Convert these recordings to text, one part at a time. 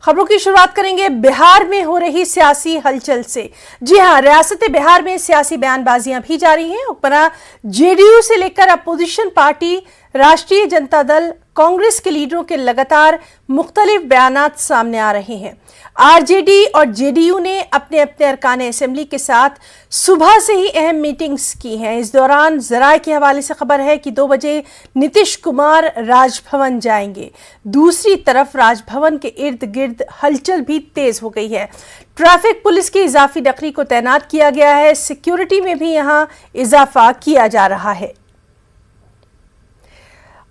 खबरों की शुरुआत करेंगे बिहार में हो रही सियासी हलचल से। जी हां, रियासत बिहार में सियासी बयानबाजियां भी जारी हैं। हुक्मरान जेडीयू से लेकर अपोजिशन पार्टी राष्ट्रीय जनता दल कांग्रेस के लीडरों के लगातार मुख्तलिफ बयानात सामने आ रहे हैं। आरजेडी और जेडीयू ने अपने अपने अरकान असेंबली के साथ सुबह से ही अहम मीटिंग्स की हैं। इस दौरान जराये के हवाले से खबर है कि 2 बजे नीतीश कुमार राजभवन जाएंगे। दूसरी तरफ राजभवन के इर्द गिर्द हलचल भी तेज हो गई है। ट्रैफिक पुलिस की इजाफी नफरी को तैनात किया गया है। सिक्योरिटी में भी यहां इजाफा किया जा रहा है।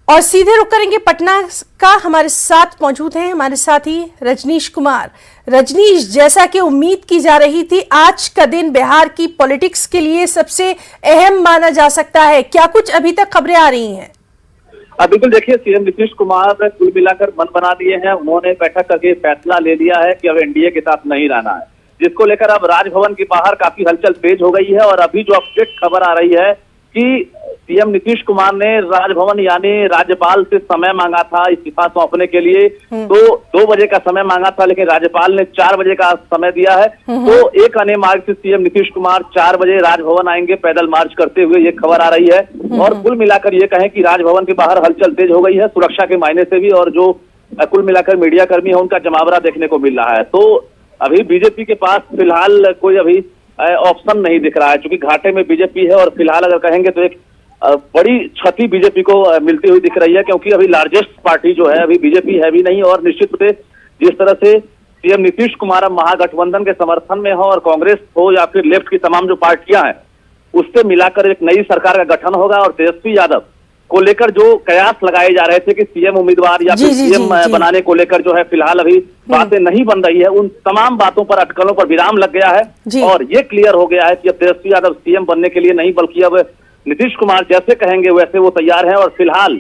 और सीधे रुख करेंगे पटना का। हमारे साथ मौजूद हैं हमारे साथी रजनीश कुमार। रजनीश, जैसा कि उम्मीद की जा रही थी, आज का दिन बिहार की पॉलिटिक्स के लिए सबसे अहम माना जा सकता है। क्या कुछ अभी तक खबरें आ रही हैं? बिल्कुल, देखिए, सीएम नीतीश कुमार ने कुल मिलाकर मन बना दिए हैं। उन्होंने बैठक करके फैसला ले लिया है कि अब एनडीए के साथ नहीं रहना है, जिसको लेकर अब राजभवन के बाहर काफी हलचल तेज हो गई है। और अभी जो अपडेट खबर आ रही है कि सीएम नीतीश कुमार ने राजभवन यानी राज्यपाल से समय मांगा था इस्तीफा सौंपने के लिए। तो 2 बजे का समय मांगा था, लेकिन राज्यपाल ने 4 बजे का समय दिया है। तो एक आने मार्ग से सीएम नीतीश कुमार 4 बजे राजभवन आएंगे पैदल मार्च करते हुए, ये खबर आ रही है। और कुल मिलाकर ये कहें कि राजभवन के बाहर हलचल तेज हो गई है, सुरक्षा के मायने से भी, और जो कुल मिलाकर मीडिया कर्मी है उनका जमावड़ा देखने को मिल रहा है। तो अभी बीजेपी के पास फिलहाल कोई अभी ऑप्शन नहीं दिख रहा है, क्योंकि घाटे में बीजेपी है। और फिलहाल अगर कहेंगे तो एक बड़ी क्षति बीजेपी को मिलती हुई दिख रही है, क्योंकि अभी लार्जेस्ट पार्टी जो है अभी बीजेपी है भी नहीं। और निश्चित रूप से जिस तरह से सीएम नीतीश कुमार महागठबंधन के समर्थन में हो, और कांग्रेस हो या फिर लेफ्ट की तमाम जो पार्टियां हैं, उससे मिलाकर एक नई सरकार का गठन होगा। और तेजस्वी यादव को लेकर जो कयास लगाए जा रहे थे कि सीएम उम्मीदवार या फिर सीएम बनाने को लेकर जो है फिलहाल अभी बातें नहीं बन रही है, उन तमाम बातों पर, अटकलों पर विराम लग गया है। और ये क्लियर हो गया है कि अब तेजस्वी यादव सीएम बनने के लिए नहीं, बल्कि अब नीतीश कुमार जैसे कहेंगे वैसे वो तैयार हैं। और फिलहाल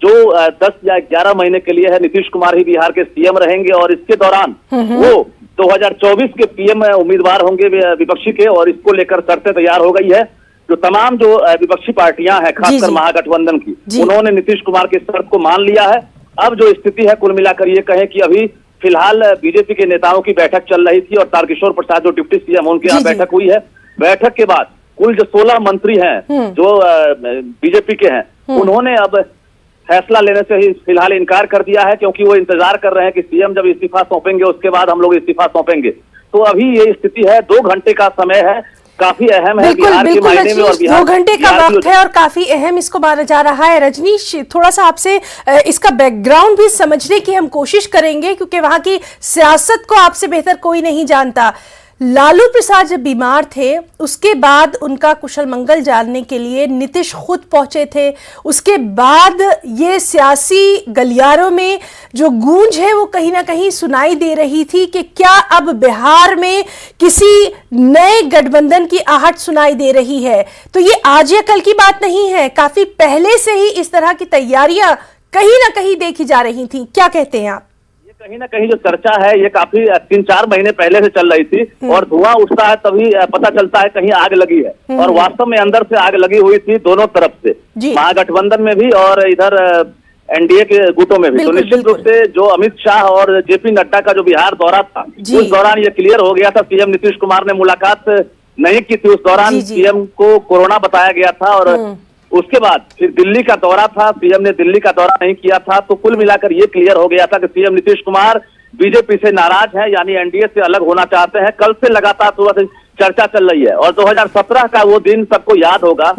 जो 10 या 11 महीने के लिए है, नीतीश कुमार ही बिहार के सीएम रहेंगे। और इसके दौरान वो 2024 के पीएम उम्मीदवार होंगे विपक्षी के। और इसको लेकर शर्तें तैयार हो गई है। जो तमाम जो विपक्षी पार्टियां हैं, खासकर महागठबंधन की, उन्होंने नीतीश कुमार की शर्त को मान लिया है। अब जो स्थिति है, कुल मिलाकर ये कहें कि अभी फिलहाल बीजेपी के नेताओं की बैठक चल रही थी, और तारकिशोर प्रसाद जो डिप्टी सीएम, उनके यहाँ बैठक हुई है। बैठक के बाद कुल जो 16 मंत्री हैं जो बीजेपी के हैं, उन्होंने अब फैसला लेने से ही फिलहाल इनकार कर दिया है, क्योंकि वो इंतजार कर रहे हैं कि सीएम जब इस्तीफा सौंपेंगे उसके बाद हम लोग इस्तीफा सौंपेंगे। तो अभी ये स्थिति है। 2 घंटे का समय है, काफी अहम है बिहार के मायने में। और 2 घंटे का वक्त है और काफी अहम इसको माना जा रहा है। रजनीश, थोड़ा सा आपसे इसका बैकग्राउंड भी समझने की हम कोशिश करेंगे, क्योंकि वहां की सियासत को आपसे बेहतर कोई नहीं जानता। लालू प्रसाद जब बीमार थे, उसके बाद उनका कुशल मंगल जानने के लिए नीतीश खुद पहुंचे थे। उसके बाद ये सियासी गलियारों में जो गूंज है वो कहीं ना कहीं सुनाई दे रही थी कि क्या अब बिहार में किसी नए गठबंधन की आहट सुनाई दे रही है। तो ये आज या कल की बात नहीं है, काफी पहले से ही इस तरह की तैयारियां कहीं ना कहीं देखी जा रही थी। क्या कहते हैं आप? कहीं ना कहीं जो चर्चा है ये काफी 3-4 महीने पहले से चल रही थी। और धुआं उठता है तभी पता चलता है कहीं आग लगी है। और वास्तव में अंदर से आग लगी हुई थी, दोनों तरफ से, महागठबंधन में भी और इधर एनडीए के गुटों में भी। तो निश्चित रूप से जो अमित शाह और जेपी नड्डा का जो बिहार दौरा था, उस दौरान ये क्लियर हो गया था। सीएम नीतीश कुमार ने मुलाकात नहीं की थी उस दौरान, सीएम को कोरोना बताया गया था। और उसके बाद फिर दिल्ली का दौरा था, सीएम ने दिल्ली का दौरा नहीं किया था। तो कुल मिलाकर ये क्लियर हो गया था कि सीएम नीतीश कुमार बीजेपी से नाराज है, यानी एनडीए से अलग होना चाहते हैं। कल से लगातार सुबह चर्चा चल रही है। और 2017 का वो दिन सबको याद होगा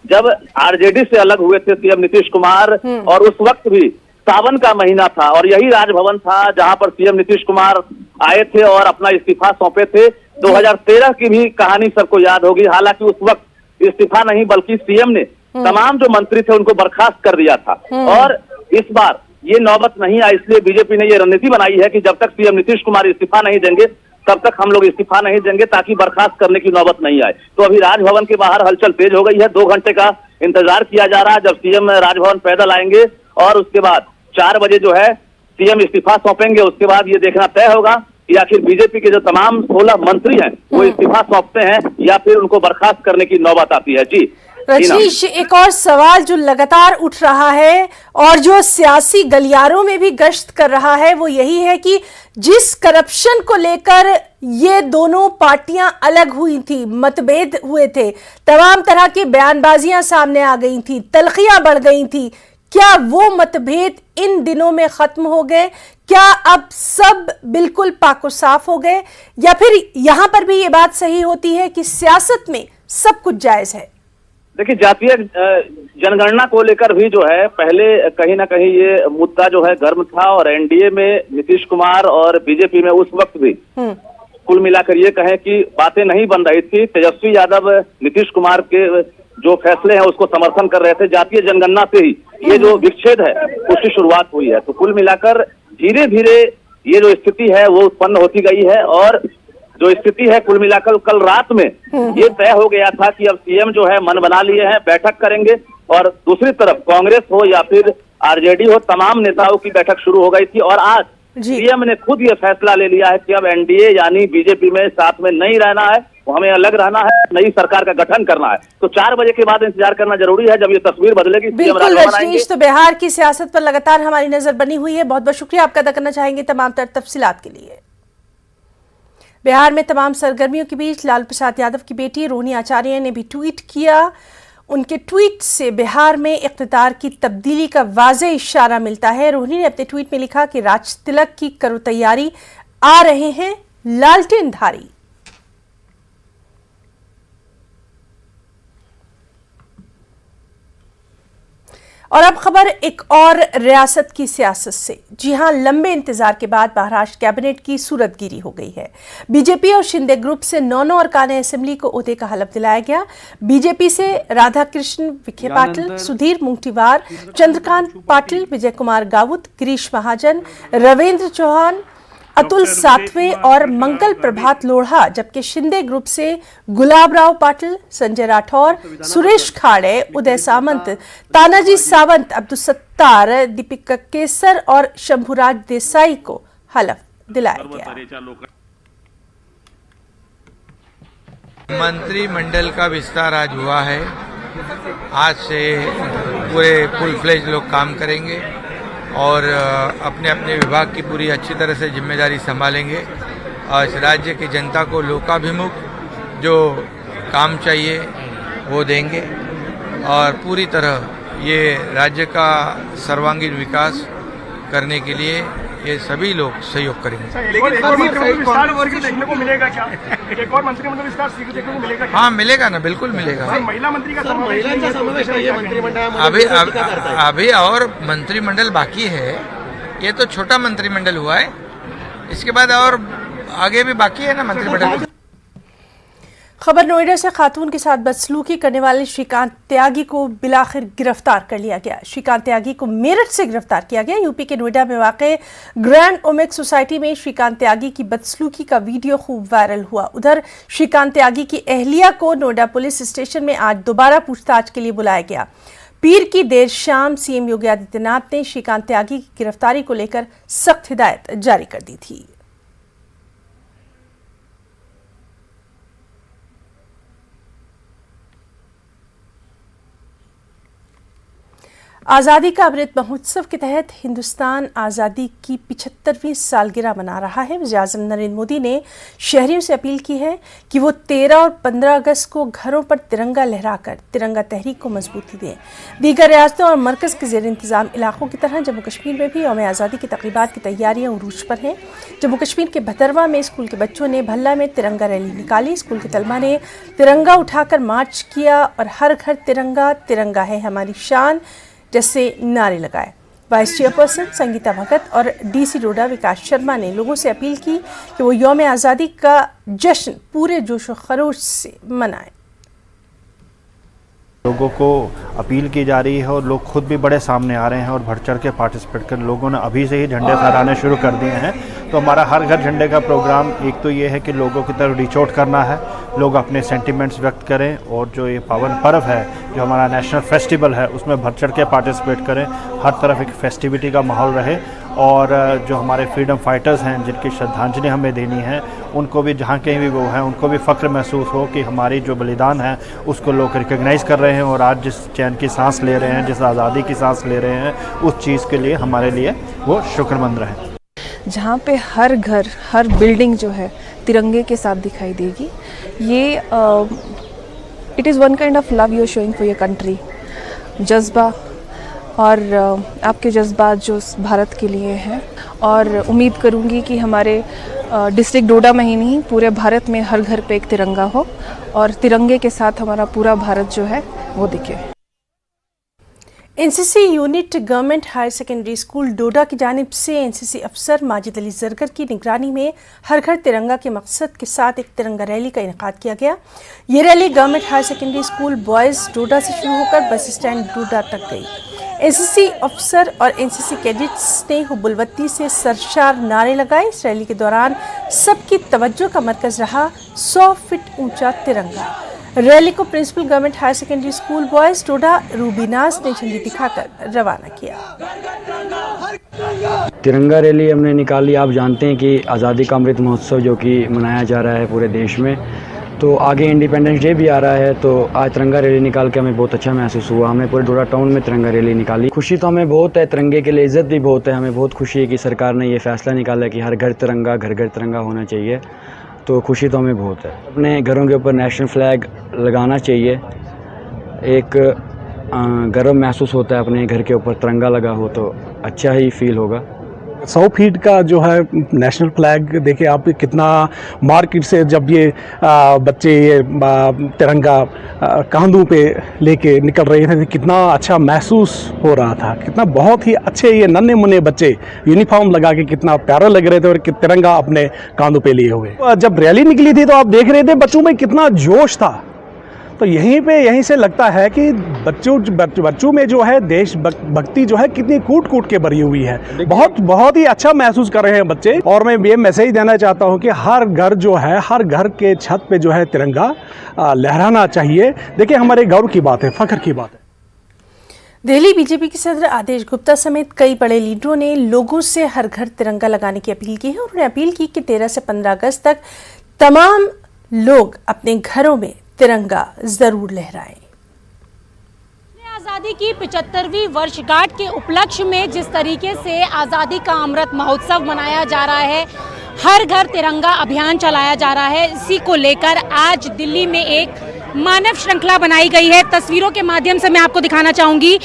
जब आरजेडी से अलग हुए थे सीएम नीतीश कुमार। और उस वक्त भी सावन का महीना था, और यही राजभवन था जहां पर सीएम नीतीश कुमार आए थे और अपना इस्तीफा सौंपे थे। 2013 की भी कहानी सबको याद होगी। हालांकि उस वक्त इस्तीफा नहीं, बल्कि सीएम ने तमाम जो मंत्री थे उनको बर्खास्त कर दिया था। और इस बार ये नौबत नहीं आई, इसलिए बीजेपी ने ये रणनीति बनाई है कि जब तक सीएम नीतीश कुमार इस्तीफा नहीं देंगे तब तक हम लोग इस्तीफा नहीं देंगे, ताकि बर्खास्त करने की नौबत नहीं आए। तो अभी राजभवन के बाहर हलचल तेज हो गई है। 2 घंटे का इंतजार किया जा रहा है जब सीएम राजभवन पैदल आएंगे, और उसके बाद 4 बजे जो है सीएम इस्तीफा सौंपेंगे। उसके बाद ये देखना तय होगा कि आखिर बीजेपी के जो तमाम 16 मंत्री हैं वो इस्तीफा सौंपते हैं या फिर उनको बर्खास्त करने की नौबत आती है। जी रजनीश, एक और सवाल जो लगातार उठ रहा है और जो सियासी गलियारों में भी गश्त कर रहा है वो यही है कि जिस करप्शन को लेकर ये दोनों पार्टियां अलग हुई थी, मतभेद हुए थे, तमाम तरह की बयानबाजियां सामने आ गई थी, तलखियां बढ़ गई थी, क्या वो मतभेद इन दिनों में खत्म हो गए? क्या अब सब बिल्कुल पाको साफ हो गए, या फिर यहां पर भी ये बात सही होती है कि सियासत में सब कुछ जायज है? देखिए, जातीय जनगणना को लेकर भी जो है पहले कहीं ना कहीं ये मुद्दा जो है गर्म था, और एनडीए में नीतीश कुमार और बीजेपी में उस वक्त भी कुल मिलाकर ये कहें कि बातें नहीं बन रही थी। तेजस्वी यादव नीतीश कुमार के जो फैसले हैं उसको समर्थन कर रहे थे। जातीय जनगणना से ही ये जो विच्छेद है उसकी शुरुआत हुई है। तो कुल मिलाकर धीरे धीरे ये जो स्थिति है वो उत्पन्न होती गई है, और जो स्थिति है कुल मिलाकर कल रात में ये तय हो गया था कि अब सीएम जो है मन बना लिए हैं, बैठक करेंगे। और दूसरी तरफ कांग्रेस हो या फिर आरजेडी हो, तमाम नेताओं की बैठक शुरू हो गई थी, और आज सीएम ने खुद ये फैसला ले लिया है कि अब एनडीए यानी बीजेपी में साथ में नहीं रहना है, हमें अलग रहना है, नई सरकार का गठन करना है। तो 4 बजे के बाद इंतजार करना जरूरी है, जब ये तस्वीर बदलेगी। बिल्कुल रजनीश, तो बिहार की सियासत पर लगातार हमारी नजर बनी हुई है। बहुत बहुत शुक्रिया आपका अदा करना चाहेंगे तमाम तफसीलात के लिए। बिहार में तमाम सरगर्मियों के बीच लालू प्रसाद यादव की बेटी रोहिणी आचार्य ने भी ट्वीट किया। उनके ट्वीट से बिहार में इख्तिदार की तब्दीली का वाज़ेह इशारा मिलता है। रोहिणी ने अपने ट्वीट में लिखा कि राज तिलक की करो तैयारी, आ रहे हैं लालटेनधारी। और अब खबर एक और रियासत की सियासत से। जी हां, लंबे इंतजार के बाद महाराष्ट्र कैबिनेट की सूरतगिरी हो गई है। बीजेपी और शिंदे ग्रुप से 9 अरकान असेंबली को ओहदे का हलफ दिलाया गया। बीजेपी से राधाकृष्ण विखे पाटिल, सुधीर मुंगटीवार, चंद्रकांत पाटिल, विजय कुमार गावुत, गिरीश महाजन, रविंद्र चौहान, अतुल सातवे और मंगल प्रभात लोढ़ा, जबकि शिंदे ग्रुप से गुलाबराव पाटिल, संजय राठौर, सुरेश खाड़े, उदय सामंत, तानाजी सावंत, अब्दुल सत्तार, दीपिका केसर और शंभुराज देसाई को हलफ दिलाया गया। मंत्रिमंडल का विस्तार आज हुआ है। आज से पूरे फुल फ्लेज लोग काम करेंगे और अपने अपने विभाग की पूरी अच्छी तरह से जिम्मेदारी संभालेंगे। और इस राज्य की जनता को लोकाभिमुख जो काम चाहिए वो देंगे, और पूरी तरह ये राज्य का सर्वांगीण विकास करने के लिए ये सभी लोग सहयोग करेंगे। एक और मंत्रिमंडल विस्तार देखने को मिलेगा क्या? एक और मंत्रिमंडल विस्तार देखने को मिलेगा क्या? हाँ, मिलेगा ना, बिल्कुल मिलेगा। महिला मंत्री का समावेश है मंत्रिमंडल। अभी और मंत्रिमंडल बाकी है। ये तो छोटा मंत्रिमंडल हुआ है, इसके बाद और आगे भी बाकी है ना मंत्रिमंडल। खबर नोएडा से खातून के साथ बदसलूकी करने वाले श्रीकांत त्यागी को बिलाखिर गिरफ्तार कर लिया गया। श्रीकांत त्यागी को मेरठ से गिरफ्तार किया गया। यूपी के नोएडा में वाक़े ग्रैंड ओमेक सोसाइटी में श्रीकांत त्यागी की बदसलूकी का वीडियो खूब वायरल हुआ। उधर श्रीकांत त्यागी की अहलिया को नोएडा पुलिस स्टेशन में आज दोबारा पूछताछ के लिए बुलाया गया। पीर की देर शाम सीएम योगी आदित्यनाथ ने श्रीकांत त्यागी की गिरफ्तारी को लेकर सख्त हिदायत जारी कर दी थी। आज़ादी का अमृत महोत्सव के तहत हिंदुस्तान आज़ादी की 75वीं सालगिरह मना रहा है। वज़ीर-ए-आज़म नरेंद्र मोदी ने शहरियों से अपील की है कि वो 13 और 15 अगस्त को घरों पर तिरंगा लहराकर तिरंगा तहरीक को मजबूती दें। दीगर रियासतों और मरकज़ के ज़ेर इंतज़ाम इलाकों की तरह जम्मू कश्मीर में भी यौम आज़ादी की तक़रीबात की तैयारियाँ उरूज पर हैं। जम्मू कश्मीर के भदरवा में स्कूल के बच्चों ने भल्ला में तिरंगा रैली निकाली। स्कूल के तलबा ने तिरंगा उठाकर मार्च किया और हर घर तिरंगा, तिरंगा है हमारी शान जैसे नारे लगाए। वाइस चेयरपर्सन संगीता भगत और डीसी डोडा विकास शर्मा ने लोगों से अपील की कि वो यौम आज़ादी का जश्न पूरे जोश व खरोश से मनाएं। लोगों को अपील की जा रही है और लोग खुद भी बड़े सामने आ रहे हैं और बढ़ चढ़ के पार्टिसिपेट कर लोगों ने अभी से ही झंडे फहराने शुरू कर दिए हैं। तो हमारा हर घर झंडे का प्रोग्राम एक तो ये है कि लोगों की तरफ रीच आउट करना है, लोग अपने सेंटिमेंट्स व्यक्त करें और जो ये पावन पर्व है, जो हमारा नेशनल फेस्टिवल है, उसमें बढ़ चढ़ के पार्टिसिपेट करें। हर तरफ एक फेस्टिविटी का माहौल रहे और जो हमारे फ्रीडम फाइटर्स हैं जिनकी श्रद्धांजलि हमें देनी है, उनको भी जहाँ कहीं भी वो हैं उनको भी फ़ख्र महसूस हो कि हमारी जो बलिदान है उसको लोग रिकग्नाइज़ कर रहे हैं और आज जिस चैन की सांस ले रहे हैं, जिस आज़ादी की सांस ले रहे हैं, उस चीज़ के लिए हमारे लिए वो शुक्रमंद रहें। जहाँ पे हर घर, हर बिल्डिंग जो है तिरंगे के साथ दिखाई देगी, ये it is one kind of love you are showing for your country. जज्बा और आपके जज्बात जो भारत के लिए हैं, और उम्मीद करूँगी कि हमारे डिस्ट्रिक्ट डोडा में ही नहीं पूरे भारत में हर घर पे एक तिरंगा हो और तिरंगे के साथ हमारा पूरा भारत जो है वो दिखे। NCC unit government higher secondary school Doda की जानिब से एनसीसी अफसर माजिद अली जरगर की निगरानी में हर घर तिरंगा के मकसद के साथ एक तिरंगा रैली का इनेकाद किया गया। ये rally government higher secondary school boys Doda से शुरू होकर बस स्टैंड डोडा तक गई। एनसीसी अफसर और एनसीसी कैडेट्स ने हुब्बुल-वत्ती से सरशार नारे लगाए। इस रैली के दौरान सबकी तवज्जो का मरकज़ रहा 100 फीट ऊंचा तिरंगा। रैली को principal government higher secondary school boys Doda Rubinas ने झंडी दिखाकर रवाना किया। तिरंगा रैली हमने निकाली। आप जानते हैं कि आज़ादी का अमृत महोत्सव जो कि मनाया जा रहा है पूरे देश में, तो आगे इंडिपेंडेंस डे भी आ रहा है, तो आज तिरंगा रैली निकाल के हमें बहुत अच्छा महसूस हुआ। हमने पूरे डोडा टाउन में तिरंगा रैली निकाली। खुशी तो हमें बहुत है, तिरंगे के लिए इज़्ज़त भी बहुत है। हमें बहुत खुशी है कि सरकार ने ये फैसला निकाला है कि हर घर तिरंगा, घर घर तिरंगा होना चाहिए, तो खुशी तो हमें बहुत है। अपने घरों के ऊपर नेशनल फ्लैग लगाना चाहिए, एक गर्व महसूस होता है अपने घर के ऊपर तिरंगा लगा हो तो अच्छा ही फील होगा। 100 फीट का जो है नेशनल फ्लैग देखिए आप, कितना मार्केट से जब ये बच्चे ये तिरंगा कांधों पे लेके निकल रहे थे, कितना अच्छा महसूस हो रहा था। कितना बहुत ही अच्छे ये नन्हे मुन्ने बच्चे यूनिफॉर्म लगा के कितना प्यारा लग रहे थे और तिरंगा अपने कांधों पे लिए हुए। जब रैली निकली थी तो आप देख रहे थे बच्चों में कितना जोश था। तो यहीं से लगता है कि बच्चों में जो है देश भक्ति जो है कितनी कूट कूट के भरी हुई है। बहुत ही अच्छा महसूस कर रहे हैं बच्चे। और मैं ये मैसेज देना चाहता हूं कि हर घर जो है, हर घर के छत पे जो है तिरंगा लहराना चाहिए। देखिए हमारे गौरव की बात है, फख्र की बात है। दिल्ली बीजेपी के सदर आदेश गुप्ता समेत कई बड़े लीडरों ने लोगों से हर घर तिरंगा लगाने की अपील की है। उन्होंने अपील की कि 13 से 15 अगस्त तक तमाम लोग अपने घरों में तिरंगा जरूर लहराएं। आज़ादी की 75वीं वर्षगांठ के उपलक्ष्य में जिस तरीके से आज़ादी का अमृत महोत्सव मनाया जा रहा है, हर घर तिरंगा अभियान चलाया जा रहा है, इसी को लेकर आज दिल्ली में एक मानव श्रृंखला बनाई गई है। तस्वीरों के माध्यम से मैं आपको दिखाना चाहूँगी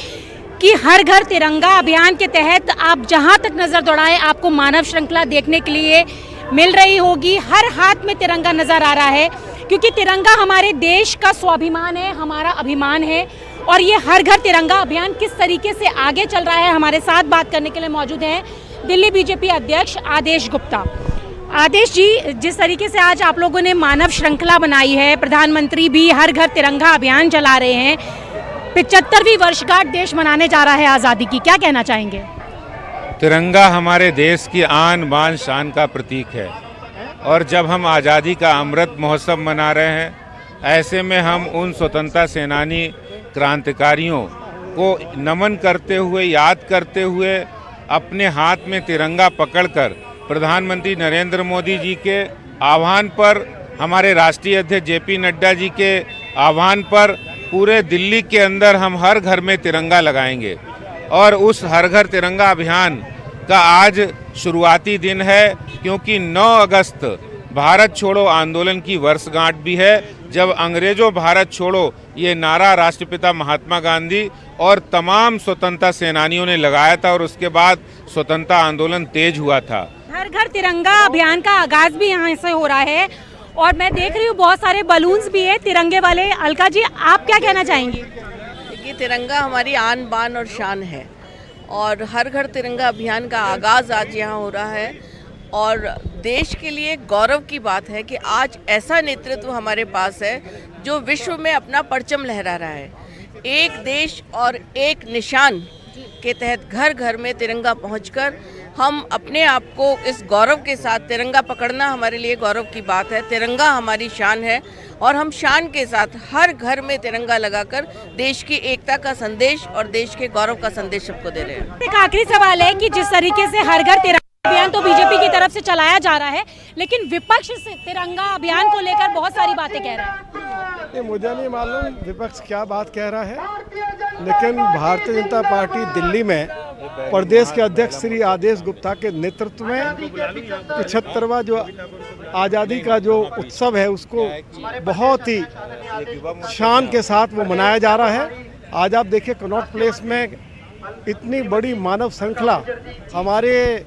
कि हर घर तिरंगा अभियान के तहत आप जहाँ तक नज़र दौड़ाएं आपको मानव श्रृंखला देखने के लिए मिल रही होगी। हर हाथ में तिरंगा नज़र आ रहा है, क्योंकि तिरंगा हमारे देश का स्वाभिमान है, हमारा अभिमान है। और ये हर घर तिरंगा अभियान किस तरीके से आगे चल रहा है, हमारे साथ बात करने के लिए मौजूद हैं दिल्ली बीजेपी अध्यक्ष आदेश गुप्ता। आदेश जी, जिस तरीके से आज आप लोगों ने मानव श्रृंखला बनाई है, प्रधानमंत्री भी हर घर तिरंगा अभियान चला रहे हैं, 75वीं वर्षगांठ देश मनाने जा रहा है आज़ादी की, क्या कहना चाहेंगे? तिरंगा हमारे देश की आन बान शान का प्रतीक है, और जब हम आज़ादी का अमृत महोत्सव मना रहे हैं, ऐसे में हम उन स्वतंत्रता सेनानी क्रांतिकारियों को नमन करते हुए, याद करते हुए, अपने हाथ में तिरंगा पकड़कर प्रधानमंत्री नरेंद्र मोदी जी के आह्वान पर, हमारे राष्ट्रीय अध्यक्ष जेपी नड्डा जी के आह्वान पर पूरे दिल्ली के अंदर हम हर घर में तिरंगा लगाएंगे। और उस हर घर तिरंगा अभियान का आज शुरुआती दिन है, क्योंकि 9 अगस्त भारत छोड़ो आंदोलन की वर्षगांठ भी है, जब अंग्रेजों भारत छोड़ो ये नारा राष्ट्रपिता महात्मा गांधी और तमाम स्वतंत्रता सेनानियों ने लगाया था, और उसके बाद स्वतंत्रता आंदोलन तेज हुआ था। हर घर तिरंगा अभियान का आगाज भी यहाँ से हो रहा है, और मैं देख रही हूँ बहुत सारे बलून्स भी है तिरंगे वाले। अलका जी, आप क्या कहना चाहेंगी? ये तिरंगा हमारी आन बान और शान है, और हर घर तिरंगा अभियान का आगाज़ आज यहाँ हो रहा है। और देश के लिए गौरव की बात है कि आज ऐसा नेतृत्व हमारे पास है जो विश्व में अपना परचम लहरा रहा है। एक देश और एक निशान के तहत घर घर में तिरंगा पहुंचकर हम अपने आप को इस गौरव के साथ, तिरंगा पकड़ना हमारे लिए गौरव की बात है, तिरंगा हमारी शान है और हम शान के साथ हर घर में तिरंगा लगाकर देश की एकता का संदेश और देश के गौरव का संदेश सबको दे रहे हैं। एक आखिरी सवाल है कि जिस तरीके से हर घर तिरंगा अभियान तो बीजेपी की तरफ से चलाया जा रहा है, लेकिन विपक्ष से तिरंगा अभियान को लेकर बहुत सारी बातें कह रहा है। मुझे नहीं मालूम विपक्ष क्या बात कह रहा है, लेकिन भारतीय जनता पार्टी दिल्ली में प्रदेश के अध्यक्ष श्री आदेश गुप्ता के नेतृत्व में 75वां जो आज़ादी का जो उत्सव है उसको बहुत ही शान के साथ वो मनाया जा रहा है। आज आप देखिए कनॉट प्लेस में इतनी बड़ी मानव श्रृंखला, हमारे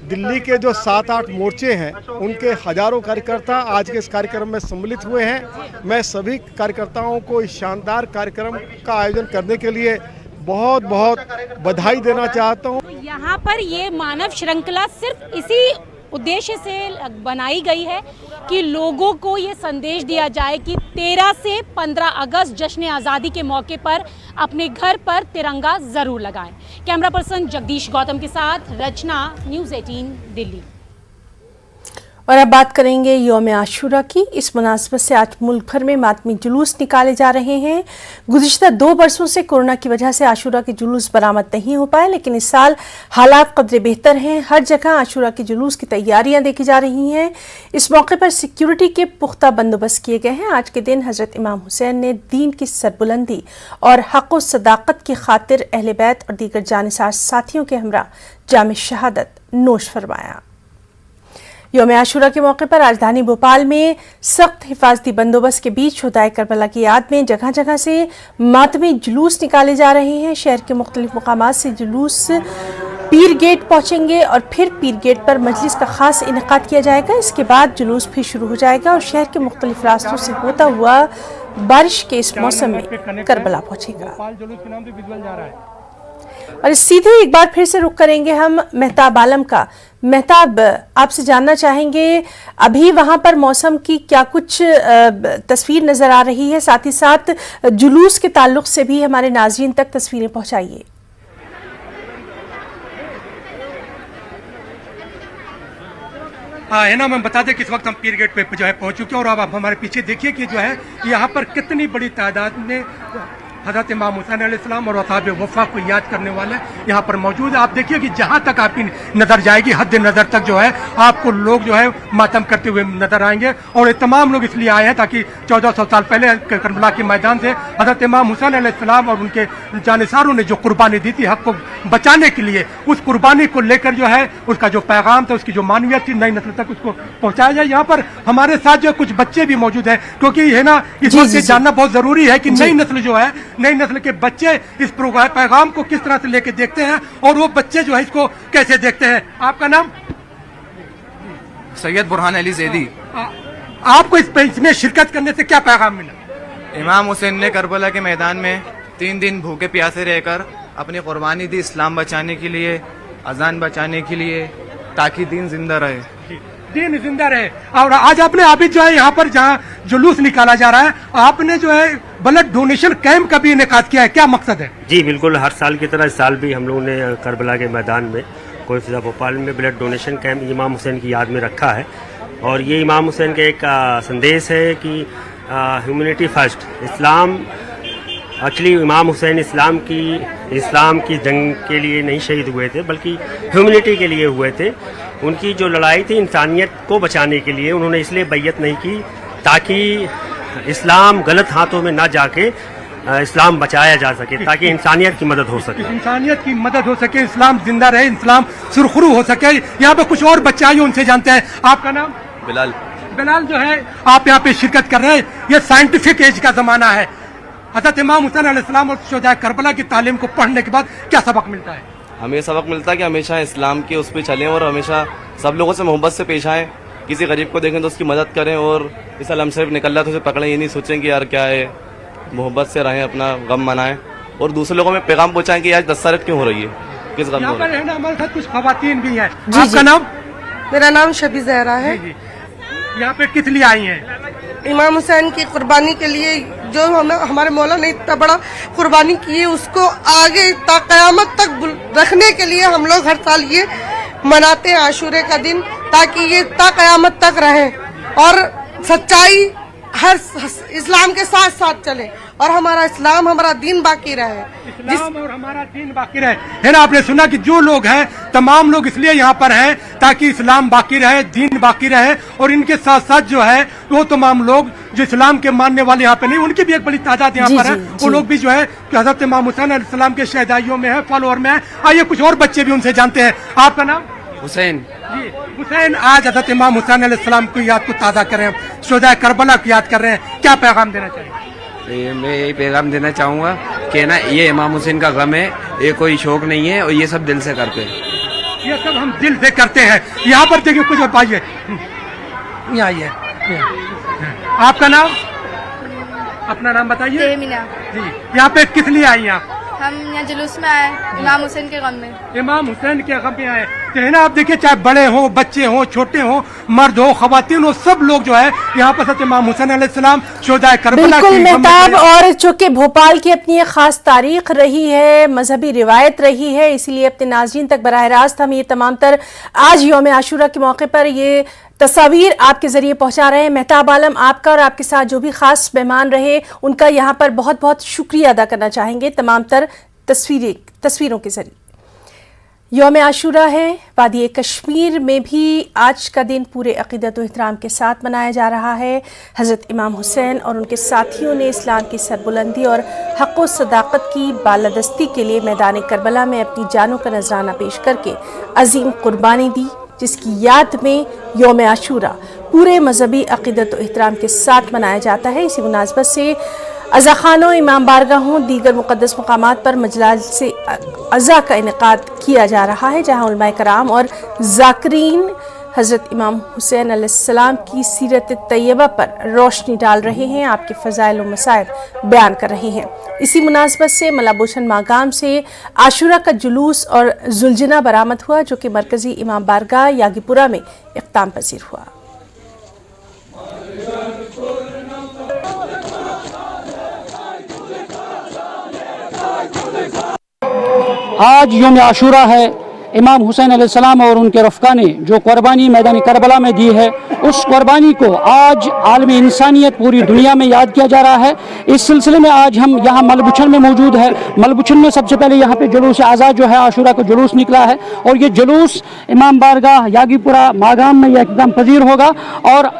दिल्ली के जो 7-8 मोर्चे हैं उनके हजारों कार्यकर्ता आज के इस कार्यक्रम में सम्मिलित हुए हैं। मैं सभी कार्यकर्ताओं को इस शानदार कार्यक्रम का आयोजन करने के लिए बहुत बहुत बधाई देना चाहता हूँ। यहाँ पर ये मानव श्रृंखला सिर्फ इसी उद्देश्य से बनाई गई है कि लोगों को ये संदेश दिया जाए कि 13 से 15 अगस्त जश्न आज़ादी के मौके पर अपने घर पर तिरंगा जरूर लगाएं। कैमरा पर्सन जगदीश गौतम के साथ रचना, न्यूज़ 18 दिल्ली। और अब बात करेंगे यौम आशूरा की। इस मुनासबत से आज मुल्क भर में मातमी जुलूस निकाले जा रहे हैं। गुज़िश्ता 2 बरसों से कोरोना की वजह से आशूरा के जुलूस बरामद नहीं हो पाए, लेकिन इस साल हालात कदरे बेहतर हैं। हर जगह आशूरा के जुलूस की तैयारियां देखी जा रही हैं। इस मौके पर सिक्योरिटी के पुख्ता बंदोबस्त किए गए हैं। आज के दिन हज़रत इमाम हुसैन ने दीन की सरबुलंदी और हक़ व सदाकत की खातिर अहले बैत और दीगर जानिसार साथियों के हमरा जाम शहादत नोश फरमाया। यौम आशूरा के मौके पर राजधानी भोपाल में सख्त हिफाजती बंदोबस्त के बीच शुहदाए करबला की याद में जगह जगह से मातमी जुलूस निकाले जा रहे हैं। शहर के मुख्तलिफ मुकामात से जुलूस पीर गेट पहुंचेंगे और फिर पीर गेट पर मजलिस का खास इनेकाद किया जाएगा। इसके बाद जुलूस फिर शुरू हो जाएगा और शहर के मुख्तलिफ रास्तों से होता हुआ बारिश के इस मौसम में करबला पहुंचेगा। और सीधे एक बार फिर से रुख करेंगे हम मेहताब आलम का। मेहताब, आपसे जानना चाहेंगे अभी वहां पर मौसम की क्या कुछ तस्वीर नजर आ रही है, साथ ही साथ जुलूस के ताल्लुक से भी हमारे नाज़रीन तक तस्वीरें पहुंचाइए। हाँ है ना, मैं बता दें कि इस वक्त हम पीर गेट पे जो है पहुंच चुके हैं और अब आप हमारे पीछे देखिए कि जो है यहाँ पर कितनी बड़ी तादाद में हज़रत इमाम हुसैन अलैहिस्सलाम और असहाब वफ़ा को याद करने वाले यहाँ पर मौजूद है। आप देखिए कि जहाँ तक आपकी नज़र जाएगी, हद नज़र तक जो है आपको लोग जो है मातम करते हुए नजर आएंगे। और ये तमाम लोग इसलिए आए हैं ताकि 1400 साल पहले करबला के मैदान से हज़रत इमाम हुसैन अलैहिस्सलाम और उनके जानिसारों ने जो कुर्बानी दी थी हक़ को बचाने के लिए, उस कुर्बानी को लेकर जो है उसका जो पैगाम था, उसकी जो मानवियत थी, नई नस्ल तक उसको पहुँचाया जाए। यहाँ पर हमारे साथ जो कुछ बच्चे भी मौजूद हैं, क्योंकि है ना इस वक्त जानना बहुत जरूरी है कि नई नस्ल जो है, नई नस्ल के बच्चे इस पैगाम को किस तरह से लेके देखते हैं और वो बच्चे जो है इसको कैसे देखते हैं। आपका नाम? सैयद बुरहान अली ज़ैदी। आपको इसमें शिरकत करने से क्या पैगाम मिला? इमाम हुसैन ने करबला के मैदान में 3 दिन भूखे प्यासे रहकर अपनी कुर्बानी दी इस्लाम बचाने के लिए, अजान बचाने के लिए, ताकि दीन जिंदा रहे, दीन जिंदा रहे। और आज आपने अभी जो है यहाँ पर जहाँ जुलूस निकाला जा रहा है, आपने जो है ब्लड डोनेशन कैंप का भी इनेकाद किया है, क्या मकसद है? जी बिल्कुल, हर साल की तरह इस साल भी हम लोगों ने करबला के मैदान में कोइफिजा भोपाल में ब्लड डोनेशन कैंप इमाम हुसैन की याद में रखा है। और ये इमाम हुसैन का एक संदेश है कि ह्यूमैनिटी फर्स्ट। इस्लाम एक्चुअली इमाम हुसैन इस्लाम की जंग के लिए नहीं शहीद हुए थे, बल्कि ह्यूमैनिटी के लिए हुए थे। उनकी जो लड़ाई थी इंसानियत को बचाने के लिए, उन्होंने इसलिए बैयत नहीं की ताकि इस्लाम गलत हाथों में ना जाके इस्लाम बचाया जा सके, ताकि इंसानियत की मदद हो सके, इंसानियत की मदद हो सके, इस्लाम जिंदा रहे, इस्लाम सुरखरू हो सके। यहाँ पे कुछ और बच्चे आए, उनसे जानते हैं। आपका नाम? बिलाल। बिलाल जो है आप यहाँ पे शिरकत कर रहे हैं, ये साइंटिफिक एज का जमाना है। हज़रत इमाम हुसैन अलैहिस्सलाम और शुहदाए करबला की तालीम को पढ़ने के बाद क्या सबक मिलता है? हमें सबक मिलता है कि हमेशा इस्लाम के उस पर चलें और हमेशा सब लोगों से मोहब्बत से पेश आएँ। किसी गरीब को देखें तो उसकी मदद करें और इस अलम शरीफ निकल रहा तो उसे पकड़ें, ये नहीं सोचें कि यार क्या है, मोहब्बत से रहें, अपना गम मनाएं और दूसरे लोगों में पैगाम पहुंचाएं कि आज दस्तरत क्यों हो रही है, किस गम में। है ना हमारे साथ कुछ खवातीन भी हैं। आपका नाम? मेरा नाम शबी ज़हरा है। यहाँ पे किस लिए आई हैं? इमाम हुसैन की कुर्बानी के लिए, जो हमारे मौला ने इतना बड़ा कुर्बानी की है उसको आगे क़यामत तक रखने के लिए हम लोग हर साल ये मनाते हैं आशूरे का दिन, ताकि ये क़यामत तक रहे और सच्चाई हर इस्लाम के साथ साथ चले और हमारा इस्लाम, हमारा दीन बाकी रहे। इस्लाम और हमारा दीन बाकी रहे, है ना। आपने सुना कि जो लोग हैं, तमाम लोग इसलिए यहाँ पर हैं ताकि इस्लाम बाकी रहे, दीन बाकी रहे, और इनके साथ साथ जो है वो तमाम लोग जो इस्लाम के मानने वाले यहाँ पे नहीं, उनकी भी एक बड़ी तादाद यहाँ पर है। वो लोग भी जो है हज़रत इमाम हुसैन अलैहिस्सलाम के शहदाइयों में है, फॉलोअर में है। आइए कुछ और बच्चे भी उनसे जानते हैं। आपका नाम? हुसैन। जी हुसैन, आज हज़रत इमाम हुसैन अलैहिस्सलाम की याद को ताज़ा कर रहे हैं, शुहदाए करबला की याद कर रहे हैं, क्या पैगाम देना चाहिए? मैं यही पैगाम देना चाहूँगा कि ना ये इमाम हुसैन का गम है, ये कोई शौक नहीं है, और ये सब दिल से करते हैं। ये सब हम दिल से करते हैं। यहाँ पर देखिए कुछ बताइए, यहाँ आइए। आपका नाम? अपना नाम बताइए। जी, यहाँ पे किस लिए आई आप? हम यहाँ जुलूस में आए इमाम हुसैन के गम में। इमाम हुसैन के गम में आए तो है ना। आप देखिए, चाहे बड़े हो, बच्चे हो, छोटे हो, मर्द हो, खवातीन हो, सब लोग जो है यहाँ पर सच इमाम हुसैन अलैहिस्सलाम शोहदाए करबला बिल्कुल मेहताब। और चूंकि भोपाल की अपनी एक खास तारीख रही है, मजहबी रिवायत रही है, इसीलिए अपने नाज़रीन तक बराह रास्त हम ये तमाम तर आज यौम आशूरा के मौके पर ये तस्वीर आपके जरिए पहुंचा रहे हैं। मेहताब आलम, आपका और आपके साथ जो भी खास मेहमान रहे उनका यहाँ पर बहुत बहुत शुक्रिया अदा करना चाहेंगे तमाम तर तस्वीरों के जरिए। यौम आशूरा है, वादी कश्मीर में भी आज का दिन पूरे अक़ीदत व एहतराम के साथ मनाया जा रहा है। हज़रत इमाम हुसैन और उनके साथियों ने इस्लाम की सरबुलंदी और हक़ व सदाक़त की बालादस्ती के लिए मैदान करबला में अपनी जानों का नजराना पेश करके अजीम कुर्बानी दी, जिसकी याद में यौम आशूरा पूरे मजहबी अक़ीदत व एहतराम के साथ मनाया जाता है। इसी मुनासबत से अज़ा खानों, इमाम बारगाहों, दीगर मुक़द्दस मकामात पर मजलिस अज़ा का इनेकाद किया जा रहा है, जहाँ उलमाए कराम और ज़ाकिरीन हज़रत इमाम हुसैन अलैहिस्सलाम की सीरत तैयबा पर रोशनी डाल रहे हैं, आपके फ़ज़ाइल व मसाइब बयान कर रहे हैं। इसी मुनासबत से मलाबोशन मागाम से आशूरा का जुलूस और जुलजना बरामद हुआ, जो कि मरकज़ी इमाम बारगाह यागीपुरा में इख्ताम पजीर हुआ। आज यौम आशूरा है। इमाम हुसैन अलैहिस्सलाम और उनके रफ़्क़ा ने जो कुर्बानी मैदान करबला में दी है, उस कुर्बानी को आज आलम इंसानियत पूरी दुनिया में याद किया जा रहा है। इस सिलसिले में आज हम यहाँ मलबुछन में मौजूद है। मलबुछन में सबसे पहले यहाँ पे जुलूस आज़ाद जो है आशूरा का जुलूस निकला है, और ये जुलूस इमाम बारगाह यागीपुरा मागाम में यह इक़दाम पजीर होगा। और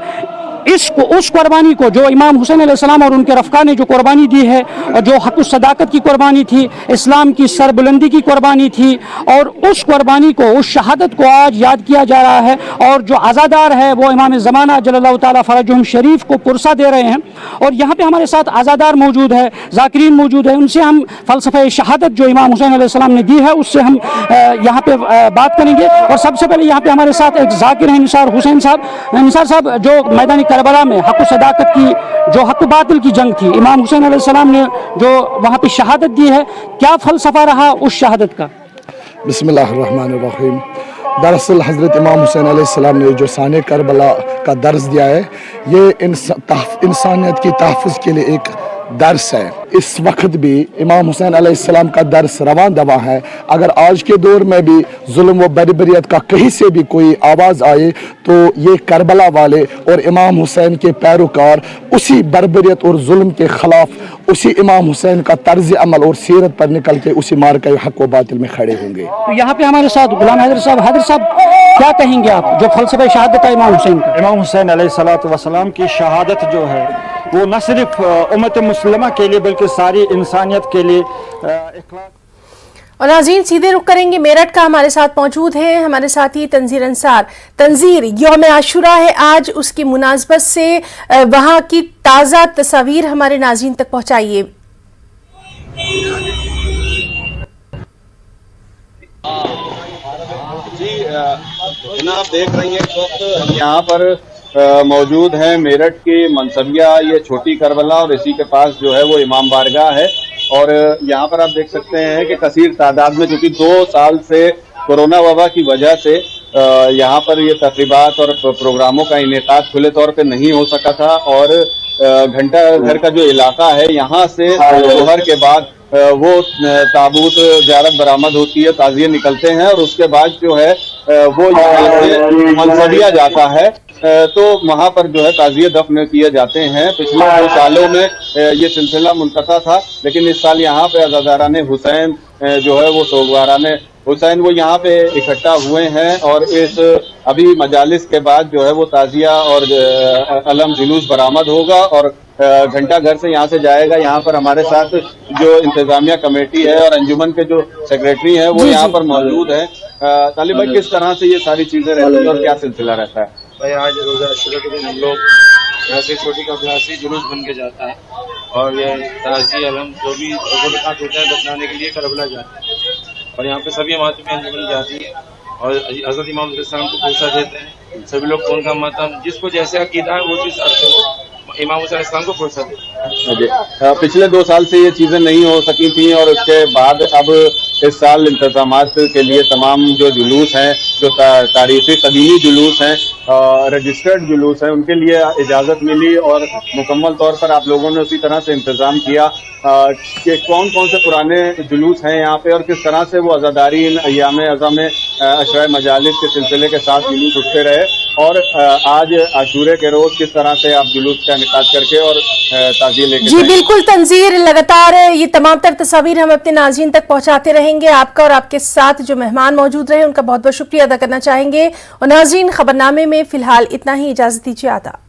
उस कुर्बानी को जो इमाम हुसैन अलैहिस्सलाम और उनके रफ़्क़ा ने जो कुर्बानी दी है, और जो हक़ सदाकत की कुर्बानी थी, इस्लाम की सरबुलंदी की कुर्बानी थी, और उस कुर्बानी को, उस शहादत को आज याद किया जा रहा है। और जो आज़ादार है वो इमाम ज़माना जल्लल्लाहु ताला फ़रजुहुम शरीफ को पुरसा दे रहे हैं। और यहाँ पे हमारे साथ आज़ादार मौजूद है, ज़ाकिरीन मौजूद है, उनसे हम फ़लसफ़े शहादत जो इमाम हुसैन अलैहिस्सलाम ने दी है उससे हम यहाँ पे बात करेंगे। और सबसे पहले यहाँ पे हमारे साथ एक ज़ाकिर हैं, निसार हुसैन साहब। निसार साहब, जो मैदानी करबला में हक़ सदाकत की, जो हक़ बातिल की जंग थी, इमाम हुसैन अलैहिस्सलाम ने जो वहाँ पे शहादत दी है, क्या फ़लसफ़ा रहा उस शहादत का? बिस्मिल्लाहिर्रहमानिर्रहीम। दरअसल हज़रत इमाम हुसैन अलैहिस्सलाम ने जो शान करबला का दर्स दिया है, ये इंसानियत की तहफ़्फ़ुज़ के लिए एक दर्स है। इस वक्त भी इमाम हुसैन अलैहिस्सलाम का दर्स रवां दवा है। अगर आज के दौर में भी जुल्म व बर्बरियत का कहीं से भी कोई आवाज़ आए, तो ये करबला वाले और इमाम हुसैन के पैरोकार उसी बर्बरियत और जुल्म के ख़िलाफ़ उसी इमाम हुसैन का तर्ज अमल और सीरत पर निकल के उसी मार्का हक़ व बातिल में खड़े होंगे। तो यहाँ पे हमारे साथ गुलाम हैदर साहब, क्या कहेंगे आप जो फ़लसफ़े शहादत है इमाम हुसैन का? इमाम हुसैन अलैहिस्सलातु वस्सलाम की शहादत जो है वो न सिर्फ उम्मत मुस्लिमा के लिए बल्कि सारी इंसानियत के लिए और नाज़रीन, सीधे रुख करेंगे मेरठ का। हमारे साथ मौजूद है हमारे साथी तंजीर अंसार। तंजीर, यौम आशूरा है आज, उसकी मुनासबत से वहाँ की ताज़ा तस्वीर हमारे नाज़रीन तक पहुँचाइए। जी जनाब, देख रही हैं इस वक्त यहाँ पर मौजूद है मेरठ की मनसबिया, ये छोटी करबला, और इसी के पास जो है वो इमाम बारगाह है। और यहाँ पर आप देख सकते हैं कि कसीर तादाद में, चूँकि 2 साल से कोरोना वबा की वजह से यहाँ पर ये तकरीबात और प्रोग्रामों का इनेकाद खुले तौर पे नहीं हो सका था, और घंटा घर का जो इलाका है यहाँ से दोपहर के बाद वो ताबूत ज़ियारत बरामद होती है, ताज़िए निकलते हैं और उसके बाद जो है वो यहाँ से मनसबिया जाता है तो वहाँ पर जो है ताज़िए दफन किए जाते हैं। पिछले 2 सालों में ये सिलसिला मुनक़ता था, लेकिन इस साल यहाँ पे अज़ादाराने हुसैन जो है वो सोगवाराने हुसैन वो यहाँ पे इकट्ठा हुए हैं और इस अभी मजालिस के बाद जो है वो ताज़िया और अलम जुलूस बरामद होगा और घंटा घर से यहाँ से जाएगा। यहाँ पर हमारे साथ जो इंतजामिया कमेटी है और अंजुमन के जो सेक्रेटरी हैं वो यहाँ पर मौजूद है। तालिब भाई, किस तरह से ये सारी चीजें रहती हैं और क्या सिलसिला रहता है? भाई, आज रोजा अशूरा के दिन हम लोग यहाँ से छोटी कबलासी जुलूस बन के जाता है और ये ताज़ी अलम जो भी ज़बरदस्त होता है दफनाने के लिए करबला जाता है और यहाँ पे सभी मातमी अंजुमन जाती है और हज़रत इमाम हुसैन को पूछा देते हैं। सभी लोग कौन का मतम जिसको जैसे अकीदा है वो चीज़ अच्छे हो इमाम हुसैन इस्लाम को फुर्सत देते। पिछले 2 साल से ये चीजें नहीं हो सकी थी और उसके बाद अब इस साल इंतजामात के लिए तमाम जो जुलूस हैं, जो तारीखी कदीमी जुलूस हैं, रजिस्टर्ड जुलूस हैं, उनके लिए इजाज़त मिली और मुकम्मल तौर पर आप लोगों ने उसी तरह से इंतज़ाम किया कि कौन कौन से पुराने जुलूस हैं यहाँ पे और किस तरह से वो अज़ादारी इन अय्याम अज़ा में अशरा मजालिस के सिलसिले के साथ जुलूस उठते रहे और आज आशूरे के रोज़ किस तरह से आप जुलूस का इनेकाद करके और ताज़िए लेके जी बिल्कुल तंजीर, लगातार ये तमाम तर तस्वीर हम अपने नाज़रीन तक पहुंचाते रहेंगे। आपका और आपके साथ जो मेहमान मौजूद रहे उनका बहुत बहुत शुक्रिया अदा करना चाहेंगे और नाज़रीन, खबरनामे में फिलहाल इतना ही, इजाजत दीजिए, आदाब।